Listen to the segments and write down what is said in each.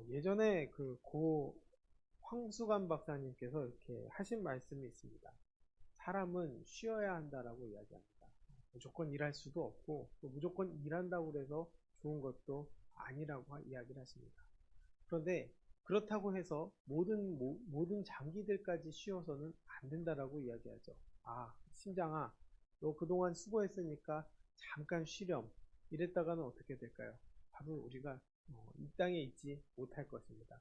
예전에 그 고 황수관 박사님께서 이렇게 하신 말씀이 있습니다. 사람은 쉬어야 한다라고 이야기합니다. 무조건 일할 수도 없고 또 무조건 일한다고 해서 좋은 것도 아니라고 이야기를 하십니다. 그런데 그렇다고 해서 모든 장기들까지 쉬어서는 안 된다라고 이야기하죠. 심장아, 너 그동안 수고했으니까 잠깐 쉬렴. 이랬다가는 어떻게 될까요? 바로 우리가 이 땅에 있지 못할 것입니다.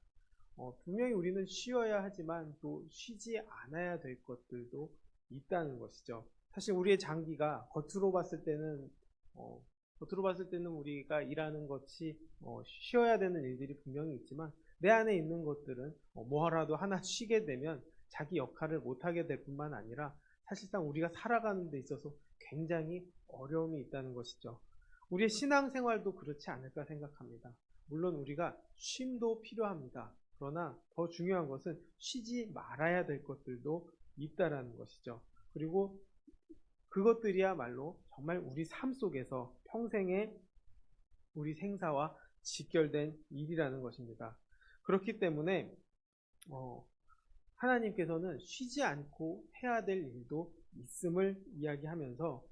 분명히 우리는 쉬어야 하지만 또 쉬지 않아야 될 것들도 있다는 것이죠. 사실 우리의 장기가 겉으로 봤을 때는 우리가 일하는 것이 쉬어야 되는 일들이 분명히 있지만 내 안에 있는 것들은 뭐라도 하나 쉬게 되면 자기 역할을 못하게 될 뿐만 아니라 사실상 우리가 살아가는 데 있어서 굉장히 어려움이 있다는 것이죠. 우리의 신앙생활도 그렇지 않을까 생각합니다. 물론 우리가 쉼도 필요합니다. 그러나 더 중요한 것은 쉬지 말아야 될 것들도 있다라는 것이죠. 그리고 그것들이야말로 정말 우리 삶 속에서 평생의 우리 생사와 직결된 일이라는 것입니다. 그렇기 때문에 하나님께서는 쉬지 않고 해야 될 일도 있음을 이야기하면서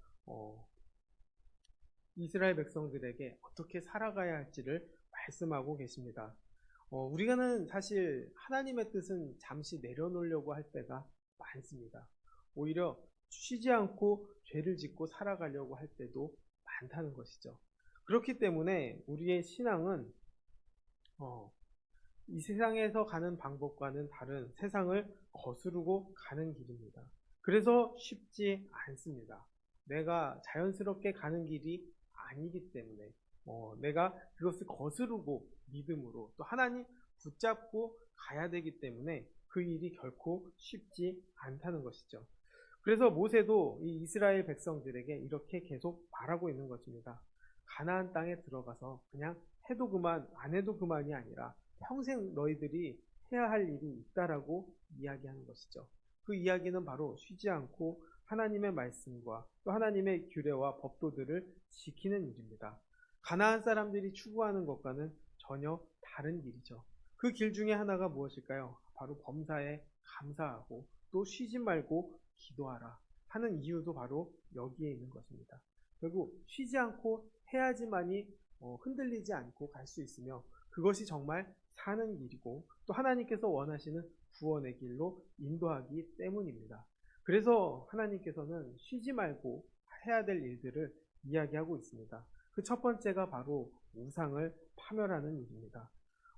이스라엘 백성들에게 어떻게 살아가야 할지를 말씀하고 계십니다. 우리가는 사실 하나님의 뜻은 잠시 내려놓으려고 할 때가 많습니다. 오히려 쉬지 않고 죄를 짓고 살아가려고 할 때도 많다는 것이죠. 그렇기 때문에 우리의 신앙은 이 세상에서 가는 방법과는 다른 세상을 거스르고 가는 길입니다. 그래서 쉽지 않습니다. 내가 자연스럽게 가는 길이 아니기 때문에 내가 그것을 거스르고 믿음으로 또 하나님 붙잡고 가야 되기 때문에 그 일이 결코 쉽지 않다는 것이죠. 그래서 모세도 이 이스라엘 백성들에게 이렇게 계속 말하고 있는 것입니다. 가나안 땅에 들어가서 그냥 해도 그만 안 해도 그만이 아니라 평생 너희들이 해야 할 일이 있다라고 이야기하는 것이죠. 그 이야기는 바로 쉬지 않고 하나님의 말씀과 또 하나님의 규례와 법도들을 지키는 일입니다. 가나안 사람들이 추구하는 것과는 전혀 다른 길이죠. 그 길 중에 하나가 무엇일까요? 바로 범사에 감사하고 또 쉬지 말고 기도하라 하는 이유도 바로 여기에 있는 것입니다. 결국 쉬지 않고 해야지만이 흔들리지 않고 갈 수 있으며 그것이 정말 사는 길이고 또 하나님께서 원하시는 구원의 길로 인도하기 때문입니다. 그래서 하나님께서는 쉬지 말고 해야 될 일들을 이야기하고 있습니다. 그 첫 번째가 바로 우상을 파멸하는 일입니다.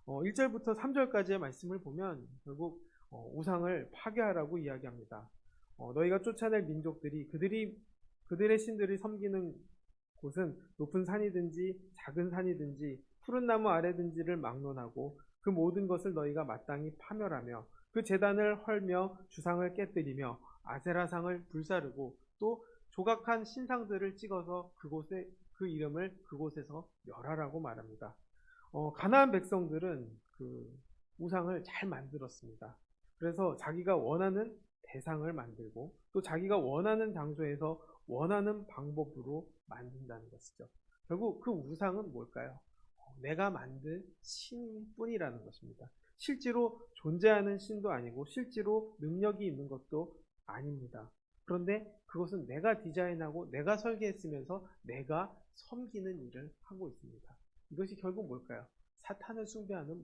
1절부터 3절까지의 말씀을 보면 결국 우상을 파괴하라고 이야기합니다. 너희가 쫓아낼 민족들이 그들의 신들을 섬기는 곳은 높은 산이든지 작은 산이든지 푸른 나무 아래든지를 막론하고 그 모든 것을 너희가 마땅히 파멸하며 그 제단을 헐며 주상을 깨뜨리며 아세라상을 불사르고 또 조각한 신상들을 찍어서 그 이름을 그곳에서 멸하라고 말합니다. 가나안 백성들은 그 우상을 잘 만들었습니다. 그래서 자기가 원하는 대상을 만들고 또 자기가 원하는 장소에서 원하는 방법으로 만든다는 것이죠. 결국 그 우상은 뭘까요? 내가 만든 신뿐이라는 것입니다. 실제로 존재하는 신도 아니고 실제로 능력이 있는 것도 아닙니다. 그런데 그것은 내가 디자인하고 내가 설계했으면서 내가 섬기는 일을 하고 있습니다. 이것이 결국 뭘까요? 사탄을 숭배하는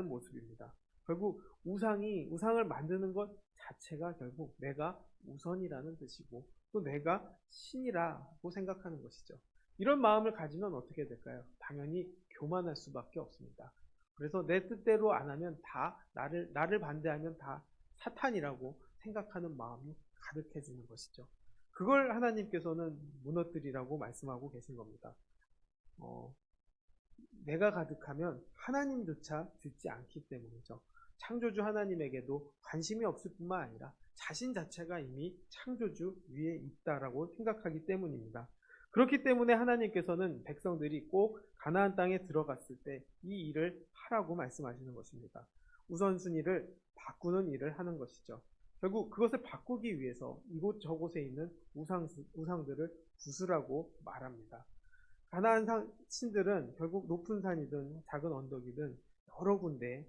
모습입니다. 결국 우상을 만드는 것 자체가 결국 내가 우선이라는 뜻이고 또 내가 신이라고 생각하는 것이죠. 이런 마음을 가지면 어떻게 될까요? 당연히 교만할 수밖에 없습니다. 그래서 내 뜻대로 안 하면 다 나를 반대하면 다 사탄이라고 생각하는 마음이 가득해지는 것이죠. 그걸 하나님께서는 무너뜨리라고 말씀하고 계신 겁니다. 내가 가득하면 하나님조차 듣지 않기 때문이죠. 창조주 하나님에게도 관심이 없을 뿐만 아니라 자신 자체가 이미 창조주 위에 있다라고 생각하기 때문입니다. 그렇기 때문에 하나님께서는 백성들이 꼭 가나안 땅에 들어갔을 때 이 일을 하라고 말씀하시는 것입니다. 우선순위를 바꾸는 일을 하는 것이죠. 결국 그것을 바꾸기 위해서 이곳저곳에 있는 우상들을 부수라고 말합니다. 가나안 신들은 결국 높은 산이든 작은 언덕이든 여러 군데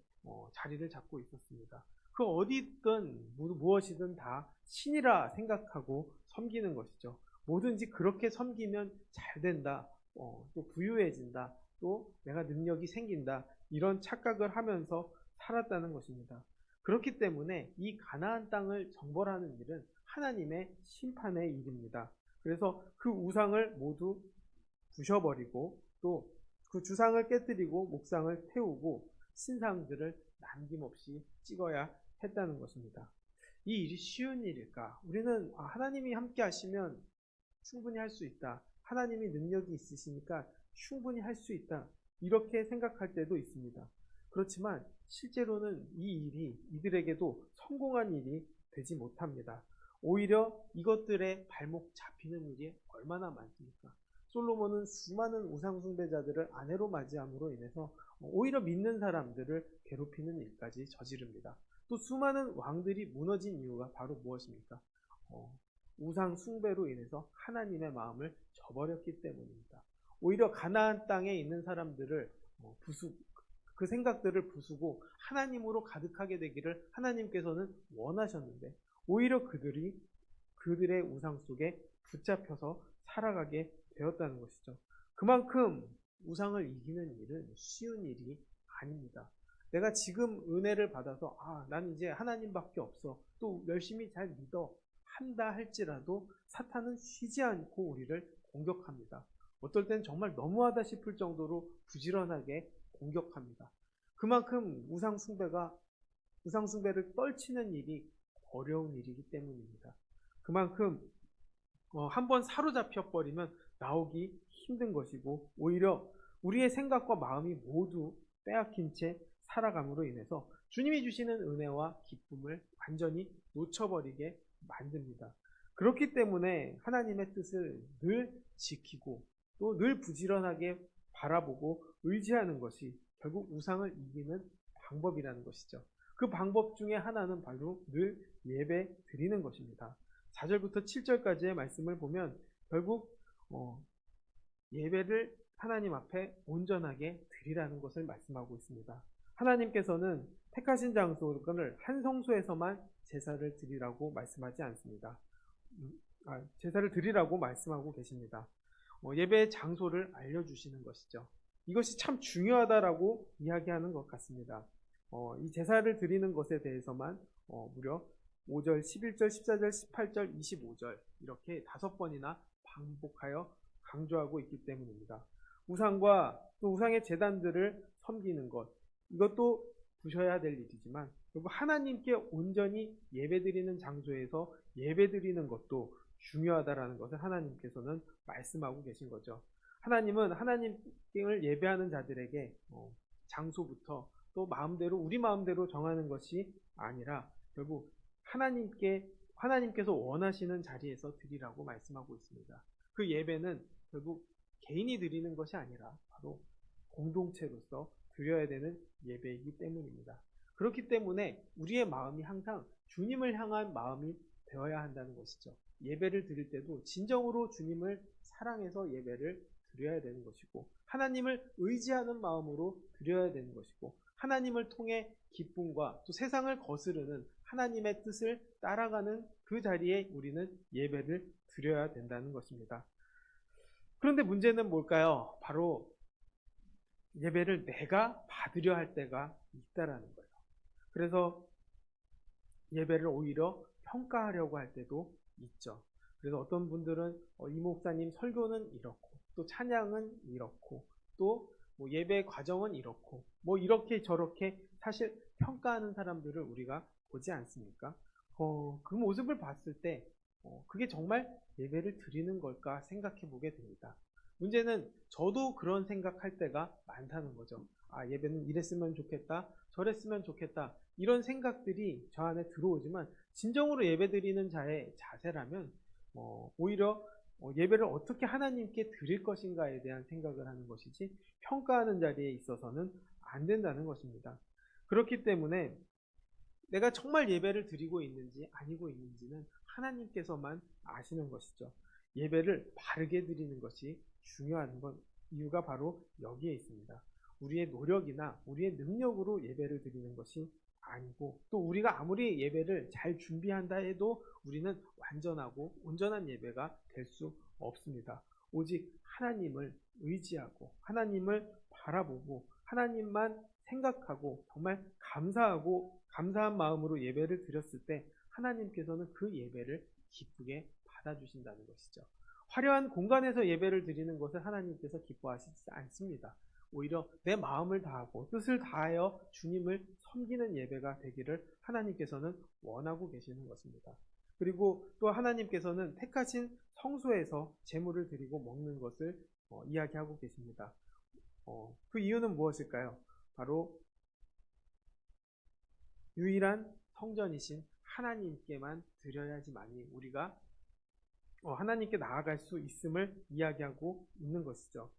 자리를 잡고 있었습니다. 그 어디든 무엇이든 다 신이라 생각하고 섬기는 것이죠. 뭐든지 그렇게 섬기면 잘 된다, 또 부유해진다, 또 내가 능력이 생긴다, 이런 착각을 하면서 살았다는 것입니다. 그렇기 때문에 이 가나안 땅을 정벌하는 일은 하나님의 심판의 일입니다. 그래서 그 우상을 모두 부셔버리고 또 그 주상을 깨뜨리고 목상을 태우고 신상들을 남김없이 찍어야 했다는 것입니다. 이 일이 쉬운 일일까? 우리는 하나님이 함께 하시면 충분히 할 수 있다. 하나님이 능력이 있으시니까 충분히 할 수 있다. 이렇게 생각할 때도 있습니다. 그렇지만 실제로는 이 일이 이들에게도 성공한 일이 되지 못합니다. 오히려 이것들의 발목 잡히는 일이 얼마나 많습니까? 솔로몬은 수많은 우상숭배자들을 아내로 맞이함으로 인해서 오히려 믿는 사람들을 괴롭히는 일까지 저지릅니다. 또 수많은 왕들이 무너진 이유가 바로 무엇입니까? 우상숭배로 인해서 하나님의 마음을 저버렸기 때문입니다. 오히려 가나안 땅에 있는 사람들을 그 생각들을 부수고 하나님으로 가득하게 되기를 하나님께서는 원하셨는데 오히려 그들의 우상 속에 붙잡혀서 살아가게 되었다는 것이죠. 그만큼 우상을 이기는 일은 쉬운 일이 아닙니다. 내가 지금 은혜를 받아서 난 이제 하나님밖에 없어, 또 열심히 잘 믿어 한다 할지라도 사탄은 쉬지 않고 우리를 공격합니다. 어떨 땐 정말 너무하다 싶을 정도로 부지런하게 공격합니다. 그만큼 우상숭배를 떨치는 일이 어려운 일이기 때문입니다. 그만큼 한번 사로잡혀 버리면 나오기 힘든 것이고 오히려 우리의 생각과 마음이 모두 빼앗긴 채 살아감으로 인해서 주님이 주시는 은혜와 기쁨을 완전히 놓쳐버리게 만듭니다. 그렇기 때문에 하나님의 뜻을 늘 지키고 또 늘 부지런하게 바라보고 의지하는 것이 결국 우상을 이기는 방법이라는 것이죠. 그 방법 중에 하나는 바로 늘 예배 드리는 것입니다. 4절부터 7절까지의 말씀을 보면 결국 예배를 하나님 앞에 온전하게 드리라는 것을 말씀하고 있습니다. 하나님께서는 택하신 장소를 한 성소에서만 제사를 드리라고 말씀하지 않습니다. 제사를 드리라고 말씀하고 계십니다. 예배의 장소를 알려주시는 것이죠. 이것이 참 중요하다라고 이야기하는 것 같습니다. 이 제사를 드리는 것에 대해서만 무려 5절, 11절, 14절, 18절, 25절 이렇게 5번이나 반복하여 강조하고 있기 때문입니다. 우상과 또 우상의 제단들을 섬기는 것, 이것도 부셔야 될 일이지만 결국 하나님께 온전히 예배드리는 장소에서 예배드리는 것도 중요하다라는 것을 하나님께서는 말씀하고 계신 거죠. 하나님은 하나님을 예배하는 자들에게 장소부터 또 우리 마음대로 정하는 것이 아니라 결국 하나님께서 원하시는 자리에서 드리라고 말씀하고 있습니다. 그 예배는 결국 개인이 드리는 것이 아니라 바로 공동체로서 드려야 되는 예배이기 때문입니다. 그렇기 때문에 우리의 마음이 항상 주님을 향한 마음이 되어야 한다는 것이죠. 예배를 드릴 때도 진정으로 주님을 사랑해서 예배를 드려야 되는 것이고 하나님을 의지하는 마음으로 드려야 되는 것이고 하나님을 통해 기쁨과 또 세상을 거스르는 하나님의 뜻을 따라가는 그 자리에 우리는 예배를 드려야 된다는 것입니다. 그런데 문제는 뭘까요? 바로 예배를 내가 받으려 할 때가 있다라는 거예요. 그래서 예배를 오히려 평가하려고 할 때도 있죠. 그래서 어떤 분들은 이 목사님 설교는 이렇고 또 찬양은 이렇고 또 예배 과정은 이렇고 이렇게 저렇게 사실 평가하는 사람들을 우리가 보지 않습니까? 그 모습을 봤을 때 그게 정말 예배를 드리는 걸까 생각해 보게 됩니다. 문제는 저도 그런 생각할 때가 많다는 거죠. 예배는 이랬으면 좋겠다, 저랬으면 좋겠다, 이런 생각들이 저 안에 들어오지만 진정으로 예배 드리는 자의 자세라면 오히려 예배를 어떻게 하나님께 드릴 것인가에 대한 생각을 하는 것이지 평가하는 자리에 있어서는 안 된다는 것입니다. 그렇기 때문에 내가 정말 예배를 드리고 있는지 아니고 있는지는 하나님께서만 아시는 것이죠. 예배를 바르게 드리는 것이 중요한 건 이유가 바로 여기에 있습니다. 우리의 노력이나 우리의 능력으로 예배를 드리는 것이 아니고, 또 우리가 아무리 예배를 잘 준비한다 해도 우리는 완전하고 온전한 예배가 될 수 없습니다. 오직 하나님을 의지하고 하나님을 바라보고 하나님만 생각하고 정말 감사한 마음으로 예배를 드렸을 때 하나님께서는 그 예배를 기쁘게 받아주신다는 것이죠. 화려한 공간에서 예배를 드리는 것을 하나님께서 기뻐하시지 않습니다. 오히려 내 마음을 다하고 뜻을 다하여 주님을 섬기는 예배가 되기를 하나님께서는 원하고 계시는 것입니다. 그리고 또 하나님께서는 택하신 성소에서 제물을 드리고 먹는 것을 이야기하고 계십니다. 그 이유는 무엇일까요? 바로 유일한 성전이신 하나님께만 드려야지만이 우리가 하나님께 나아갈 수 있음을 이야기하고 있는 것이죠.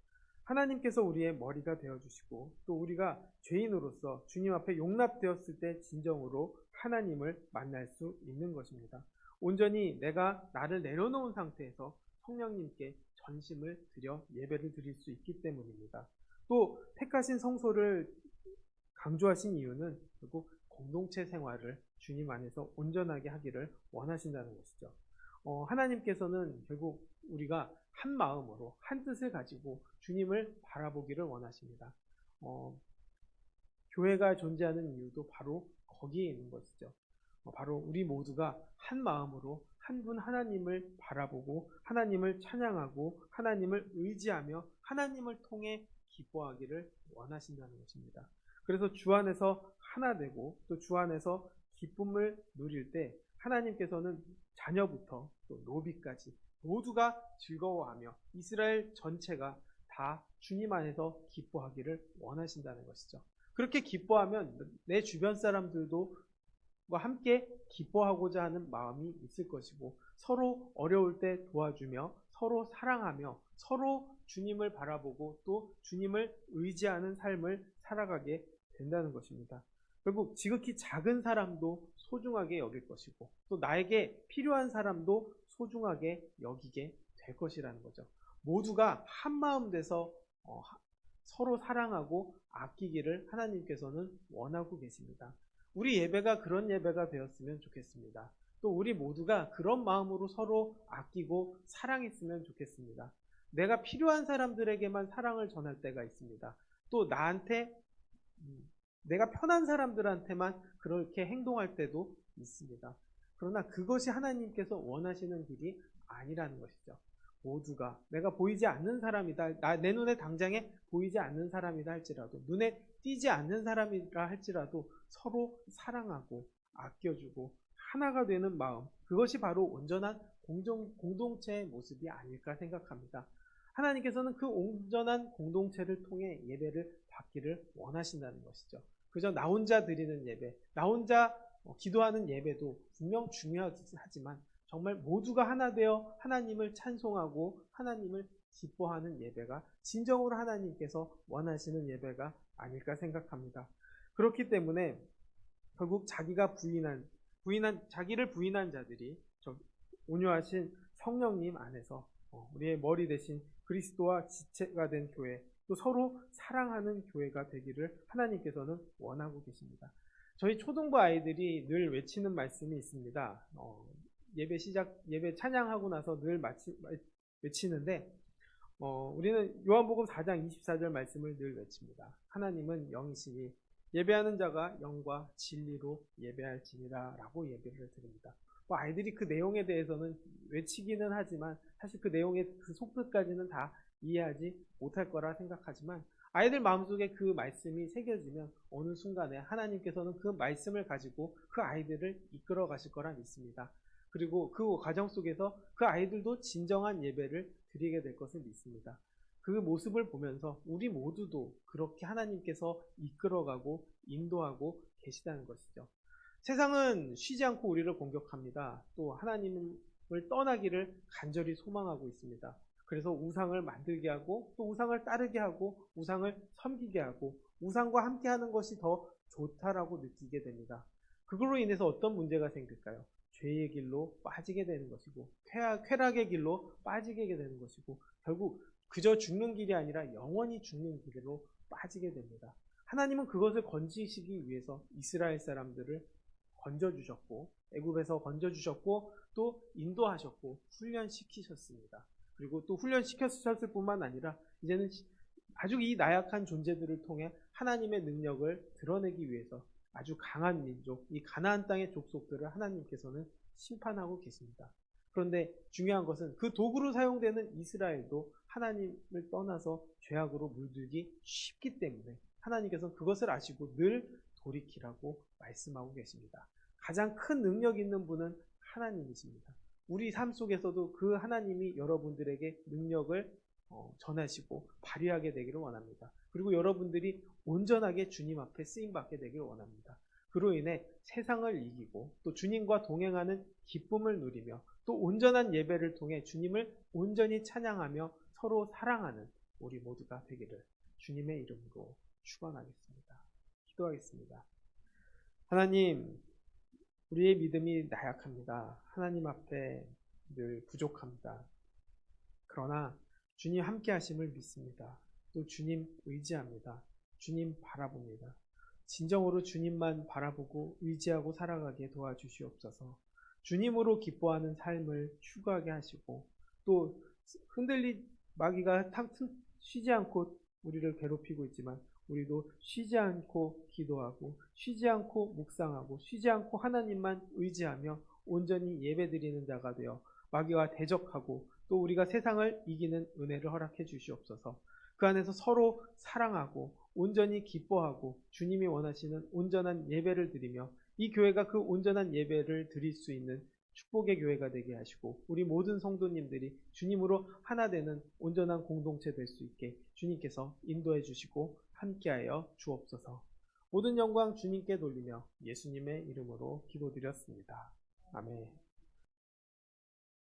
하나님께서 우리의 머리가 되어주시고 또 우리가 죄인으로서 주님 앞에 용납되었을 때 진정으로 하나님을 만날 수 있는 것입니다. 온전히 내가 나를 내려놓은 상태에서 성령님께 전심을 드려 예배를 드릴 수 있기 때문입니다. 또 택하신 성소를 강조하신 이유는 결국 공동체 생활을 주님 안에서 온전하게 하기를 원하신다는 것이죠. 하나님께서는 결국 우리가 한 마음으로 한 뜻을 가지고 주님을 바라보기를 원하십니다. 교회가 존재하는 이유도 바로 거기에 있는 것이죠. 바로 우리 모두가 한 마음으로 한 분 하나님을 바라보고 하나님을 찬양하고 하나님을 의지하며 하나님을 통해 기뻐하기를 원하신다는 것입니다. 그래서 주 안에서 하나 되고 또 주 안에서 기쁨을 누릴 때 하나님께서는 자녀부터 또 노비까지 모두가 즐거워하며 이스라엘 전체가 다 주님 안에서 기뻐하기를 원하신다는 것이죠. 그렇게 기뻐하면 내 주변 사람들도 함께 기뻐하고자 하는 마음이 있을 것이고 서로 어려울 때 도와주며 서로 사랑하며 서로 주님을 바라보고 또 주님을 의지하는 삶을 살아가게 된다는 것입니다. 결국 지극히 작은 사람도 소중하게 여길 것이고 또 나에게 필요한 사람도 소중하게 여기게 될 것이라는 거죠. 모두가 한마음 돼서 서로 사랑하고 아끼기를 하나님께서는 원하고 계십니다. 우리 예배가 그런 예배가 되었으면 좋겠습니다. 또 우리 모두가 그런 마음으로 서로 아끼고 사랑했으면 좋겠습니다. 내가 필요한 사람들에게만 사랑을 전할 때가 있습니다. 또 나한테 내가 편한 사람들한테만 그렇게 행동할 때도 있습니다. 그러나 그것이 하나님께서 원하시는 길이 아니라는 것이죠. 모두가 내가 보이지 않는 사람이다, 내 눈에 당장에 보이지 않는 사람이다 할지라도, 눈에 띄지 않는 사람이라 할지라도 서로 사랑하고 아껴주고 하나가 되는 마음, 그것이 바로 온전한 공동체의 모습이 아닐까 생각합니다. 하나님께서는 그 온전한 공동체를 통해 예배를 받기를 원하신다는 것이죠. 그저 나 혼자 드리는 예배, 나 혼자 기도하는 예배도 분명 중요하지만 정말 모두가 하나 되어 하나님을 찬송하고 하나님을 기뻐하는 예배가 진정으로 하나님께서 원하시는 예배가 아닐까 생각합니다. 그렇기 때문에 결국 자기를 부인한 자들이 온유하신 성령님 안에서 우리의 머리 대신 그리스도와 지체가 된 교회, 또 서로 사랑하는 교회가 되기를 하나님께서는 원하고 계십니다. 저희 초등부 아이들이 늘 외치는 말씀이 있습니다. 예배 찬양하고 나서 늘 외치는데, 우리는 요한복음 4장 24절 말씀을 늘 외칩니다. 하나님은 영이시니 예배하는 자가 영과 진리로 예배할지니라 라고 예배를 드립니다. 아이들이 그 내용에 대해서는 외치기는 하지만 사실 그 내용의 그 속뜻까지는 다 이해하지 못할 거라 생각하지만 아이들 마음속에 그 말씀이 새겨지면 어느 순간에 하나님께서는 그 말씀을 가지고 그 아이들을 이끌어 가실 거라 믿습니다. 그리고 그 과정 속에서 그 아이들도 진정한 예배를 드리게 될 것을 믿습니다. 그 모습을 보면서 우리 모두도 그렇게 하나님께서 이끌어가고 인도하고 계시다는 것이죠. 세상은 쉬지 않고 우리를 공격합니다. 또 하나님을 떠나기를 간절히 소망하고 있습니다. 그래서 우상을 만들게 하고 또 우상을 따르게 하고 우상을 섬기게 하고 우상과 함께하는 것이 더 좋다라고 느끼게 됩니다. 그걸로 인해서 어떤 문제가 생길까요? 죄의 길로 빠지게 되는 것이고 쾌락의 길로 빠지게 되는 것이고 결국 그저 죽는 길이 아니라 영원히 죽는 길로 빠지게 됩니다. 하나님은 그것을 건지시기 위해서 이스라엘 사람들을 건져주셨고 애굽에서 건져주셨고 또 인도하셨고 훈련시키셨습니다. 그리고 또 훈련시켰을 뿐만 아니라 이제는 아주 이 나약한 존재들을 통해 하나님의 능력을 드러내기 위해서 아주 강한 민족, 이 가나안 땅의 족속들을 하나님께서는 심판하고 계십니다. 그런데 중요한 것은 그 도구로 사용되는 이스라엘도 하나님을 떠나서 죄악으로 물들기 쉽기 때문에 하나님께서 그것을 아시고 늘 돌이키라고 말씀하고 계십니다. 가장 큰 능력 있는 분은 하나님이십니다. 우리 삶 속에서도 그 하나님이 여러분들에게 능력을 전하시고 발휘하게 되기를 원합니다. 그리고 여러분들이 온전하게 주님 앞에 쓰임받게 되기를 원합니다. 그로 인해 세상을 이기고 또 주님과 동행하는 기쁨을 누리며 또 온전한 예배를 통해 주님을 온전히 찬양하며 서로 사랑하는 우리 모두가 되기를 주님의 이름으로 축원하겠습니다. 기도하겠습니다. 하나님, 우리의 믿음이 나약합니다. 하나님 앞에 늘 부족합니다. 그러나 주님 함께 하심을 믿습니다. 또 주님 의지합니다. 주님 바라봅니다. 진정으로 주님만 바라보고 의지하고 살아가게 도와주시옵소서. 주님으로 기뻐하는 삶을 추구하게 하시고 또 마귀가 쉬지 않고 우리를 괴롭히고 있지만 우리도 쉬지 않고 기도하고 쉬지 않고 묵상하고 쉬지 않고 하나님만 의지하며 온전히 예배드리는 자가 되어 마귀와 대적하고 또 우리가 세상을 이기는 은혜를 허락해 주시옵소서. 그 안에서 서로 사랑하고 온전히 기뻐하고 주님이 원하시는 온전한 예배를 드리며 이 교회가 그 온전한 예배를 드릴 수 있는 축복의 교회가 되게 하시고 우리 모든 성도님들이 주님으로 하나 되는 온전한 공동체 될 수 있게 주님께서 인도해 주시고 함께하여 주옵소서. 모든 영광 주님께 돌리며 예수님의 이름으로 기도드렸습니다. 아멘.